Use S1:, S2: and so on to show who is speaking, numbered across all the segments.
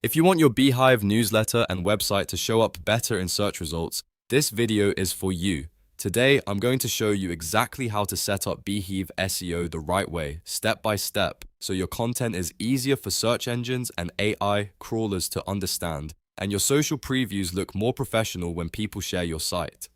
S1: If you want your Beehiiv newsletter and website to show up better in search results, this video is for you. Today, I'm going to show you exactly how to set up Beehiiv SEO the right way, step by step, so your content is easier for search engines and AI crawlers to understand, and your social previews look more professional when people share your site.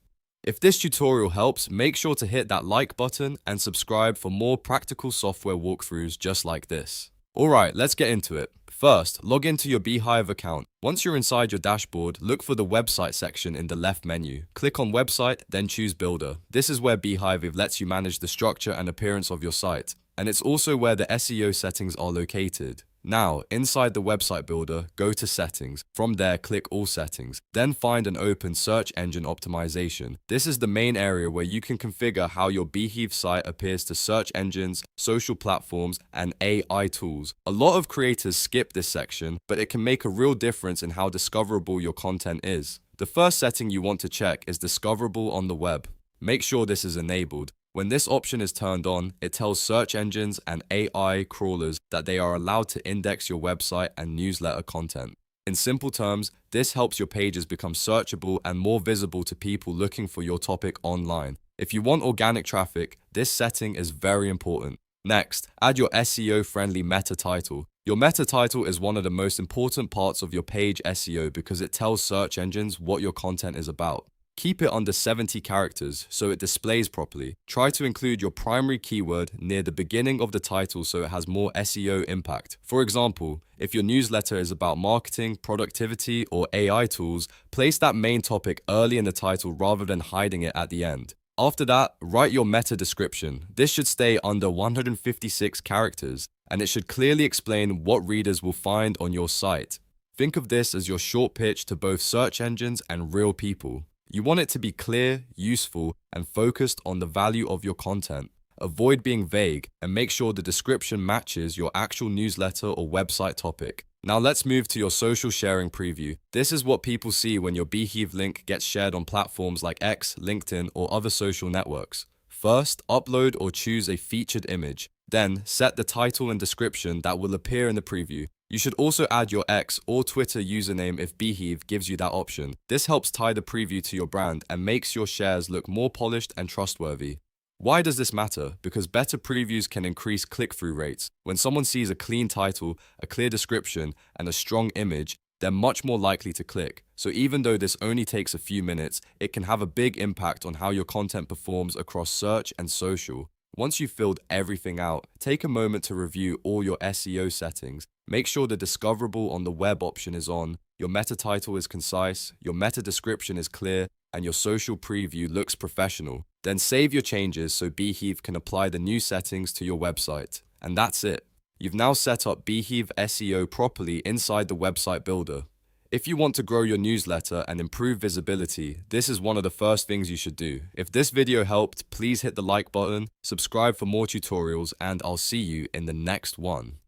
S1: If this tutorial helps, make sure to hit that like button and subscribe for more practical software walkthroughs just like this. Alright, let's get into it. First, log into your Beehiiv account. Once you're inside your dashboard, look for the website section in the left menu. Click on website, then choose builder. This is where Beehiiv lets you manage the structure and appearance of your site. And it's also where the SEO settings are located. Now, inside the website builder, go to settings. From there, click all settings. Then find and open search engine optimization. This is the main area where you can configure how your Beehiiv site appears to search engines, social platforms, and AI tools. A lot of creators skip this section, but it can make a real difference in how discoverable your content is. The first setting you want to check is Discoverable on the Web. Make sure this is enabled. When this option is turned on, it tells search engines and AI crawlers that they are allowed to index your website and newsletter content. In simple terms, this helps your pages become searchable and more visible to people looking for your topic online. If you want organic traffic, this setting is very important. Next, add your SEO-friendly meta title. Your meta title is one of the most important parts of your page SEO because it tells search engines what your content is about. Keep it under 70 characters so it displays properly. Try to include your primary keyword near the beginning of the title so it has more SEO impact. For example, if your newsletter is about marketing, productivity, or AI tools, place that main topic early in the title rather than hiding it at the end. After that, write your meta description. This should stay under 156 characters, and it should clearly explain what readers will find on your site. Think of this as your short pitch to both search engines and real people. You want it to be clear, useful, and focused on the value of your content. Avoid being vague and make sure the description matches your actual newsletter or website topic. Now let's move to your social sharing preview. This is what people see when your Beehiiv link gets shared on platforms like X, LinkedIn, or other social networks. First, upload or choose a featured image. Then, set the title and description that will appear in the preview. You should also add your X or Twitter username if Beehiiv gives you that option. This helps tie the preview to your brand and makes your shares look more polished and trustworthy. Why does this matter? Because better previews can increase click-through rates. When someone sees a clean title, a clear description, and a strong image, they're much more likely to click. So even though this only takes a few minutes, it can have a big impact on how your content performs across search and social. Once you've filled everything out, take a moment to review all your SEO settings. Make sure the Discoverable on the Web option is on, your meta title is concise, your meta description is clear, and your social preview looks professional. Then save your changes so Beehiiv can apply the new settings to your website. And that's it. You've now set up Beehiiv SEO properly inside the website builder. If you want to grow your newsletter and improve visibility, this is one of the first things you should do. If this video helped, please hit the like button, subscribe for more tutorials, and I'll see you in the next one.